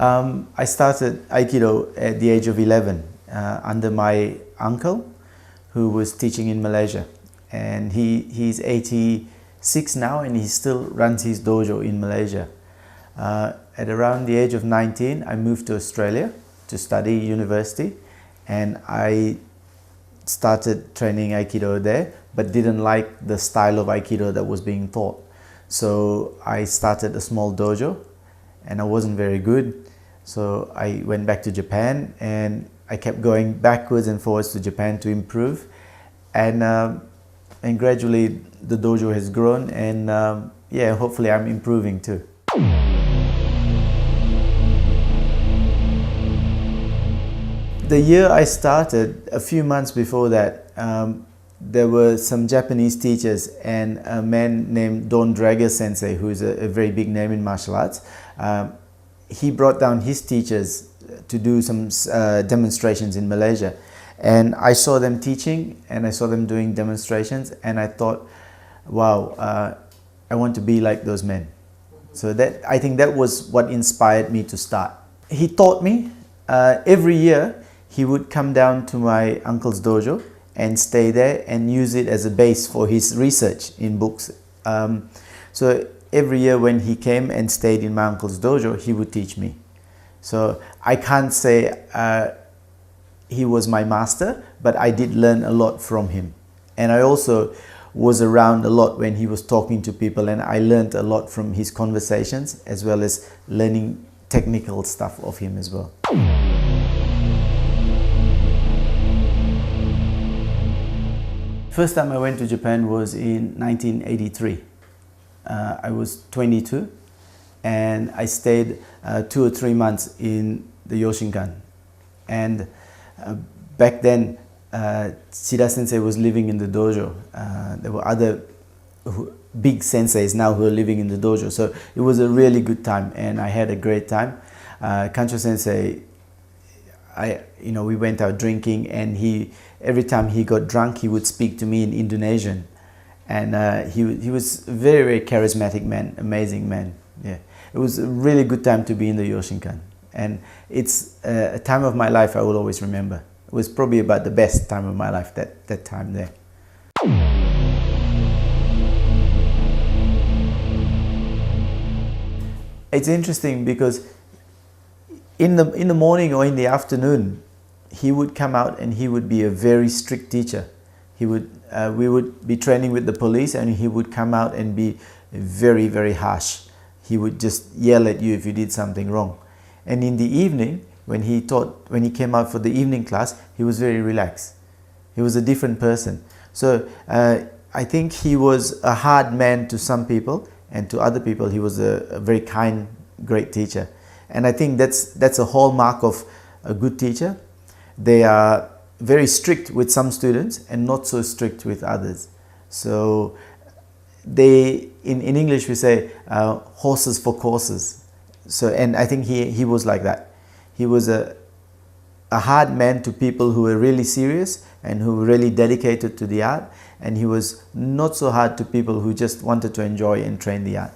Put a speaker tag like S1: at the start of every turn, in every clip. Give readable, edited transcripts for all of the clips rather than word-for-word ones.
S1: I started Aikido at the age of 11 under my uncle, who was teaching in Malaysia. And he's 86 now, and he still runs his dojo in Malaysia. At around the age of 19, I moved to Australia to study university, and I started training Aikido there, but didn't like the style of Aikido that was being taught. So I started a small dojo, and I wasn't very good. So I went back to Japan, and I kept going backwards and forwards to Japan to improve. And gradually the dojo has grown, and yeah, hopefully I'm improving too. The year I started, a few months before that, there were some Japanese teachers and a man named Donald Draeger Sensei, who is a very big name in martial arts. He brought down his teachers to do some demonstrations in Malaysia. And I saw them teaching, and I saw them doing demonstrations, and I thought, wow, I want to be like those men. So I think that was what inspired me to start. He taught me. Every year he would come down to my uncle's dojo and stay there and use it as a base for his research in books. So every year when he came and stayed in my uncle's dojo, he would teach me. So I can't say he was my master, but I did learn a lot from him. And I also was around a lot when he was talking to people, and I learned a lot from his conversations, as well as learning technical stuff of him as well. First time I went to Japan was in 1983. I was 22, and I stayed 2 or 3 months in the Yoshinkan. And back then, Shida Sensei was living in the dojo. There were other big senseis now who are living in the dojo. So it was a really good time, and I had a great time. Kancho Sensei, we went out drinking, and every time he got drunk, he would speak to me in Indonesian. And he was a very, very charismatic man, amazing man. Yeah, it was a really good time to be in the Yoshinkan. And it's a time of my life I will always remember. It was probably about the best time of my life, that time there. It's interesting because in the morning or in the afternoon, he would come out and he would be a very strict teacher. We would be training with the police, and he would come out and be very, very harsh. He would just yell at you if you did something wrong. And in the evening, when he came out for the evening class, he was very relaxed. He was a different person. So I think he was a hard man to some people, and to other people he was a very kind, great teacher. And I think that's a hallmark of a good teacher. They are very strict with some students and not so strict with others. So in English we say horses for courses. So, and I think he was like that. He was a hard man to people who were really serious and who were really dedicated to the art, and he was not so hard to people who just wanted to enjoy and train the art.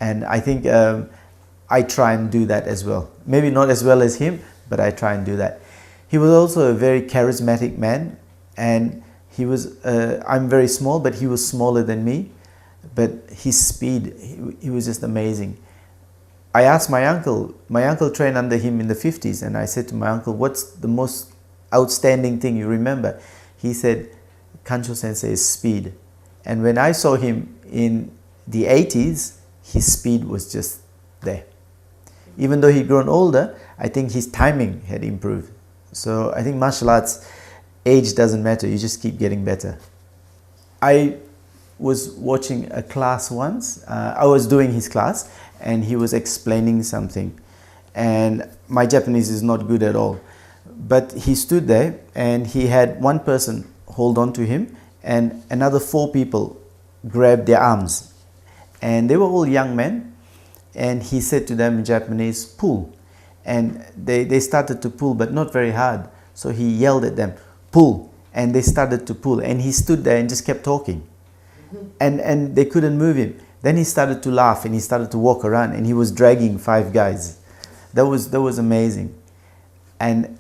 S1: And I think I try and do that as well. Maybe not as well as him, but I try and do that. He was also a very charismatic man, and he was, I'm very small, but he was smaller than me. But his speed, he was just amazing. I asked my uncle trained under him in the 50s, and I said to my uncle, what's the most outstanding thing you remember? He said, Kancho Sensei's speed. And when I saw him in the 80s, his speed was just there. Even though he'd grown older, I think his timing had improved. So I think martial arts, age doesn't matter, you just keep getting better. I was watching a class once, I was doing his class, and he was explaining something, and my Japanese is not good at all, but he stood there and he had one person hold on to him and another 4 people grabbed their arms, and they were all young men, and he said to them in Japanese, pull, and they started to pull, but not very hard. So he yelled at them, pull, and they started to pull, and he stood there and just kept talking, and they couldn't move him. Then he started to laugh and he started to walk around, and he was dragging 5 guys. that was amazing. And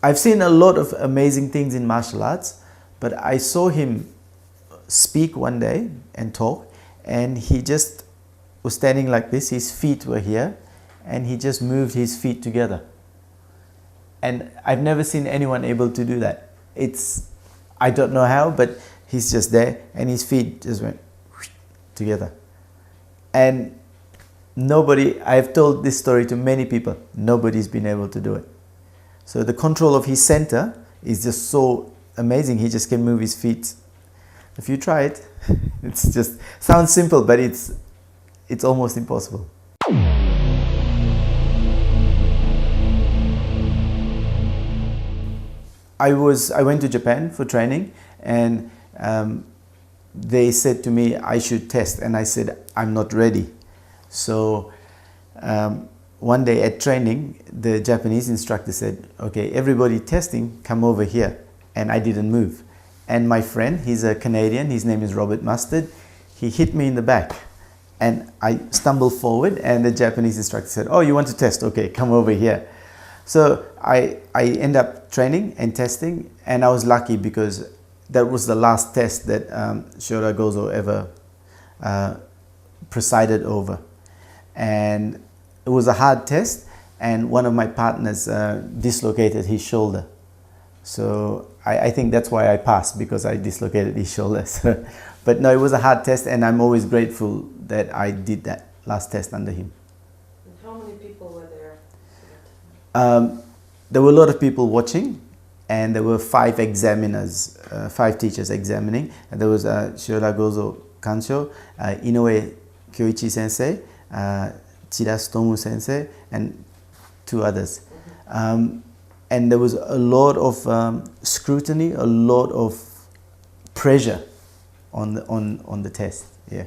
S1: I've seen a lot of amazing things in martial arts, but I saw him speak one day and talk, and he just was standing like this, his feet were here, and he just moved his feet together. And I've never seen anyone able to do that. I don't know how, but he's just there, and his feet just went together. And I've told this story to many people, nobody's been able to do it. So the control of his center is just so amazing. He just can move his feet. If you try it, it's just sounds simple, but it's almost impossible. I went to Japan for training, and they said to me I should test, and I said I'm not ready. So one day at training, the Japanese instructor said, okay, everybody testing, come over here. And I didn't move. And my friend, he's a Canadian, his name is Robert Mustard, he hit me in the back. And I stumbled forward, and the Japanese instructor said, oh, you want to test? Okay, come over here. So I end up training and testing, and I was lucky because that was the last test that Shioda Gozo ever presided over. And it was a hard test, and one of my partners dislocated his shoulder. So I think that's why I passed, because I dislocated his shoulder. But no, it was a hard test, and I'm always grateful that I did that last test under him.
S2: And how many people were there?
S1: There were a lot of people watching, and there were 5 examiners, 5 teachers examining. And there was Shioda Gozo Kansho, Inoue Kyoichi Sensei, Chirasutomu Sensei, and 2 others. And there was a lot of scrutiny, a lot of pressure on the test. Yeah.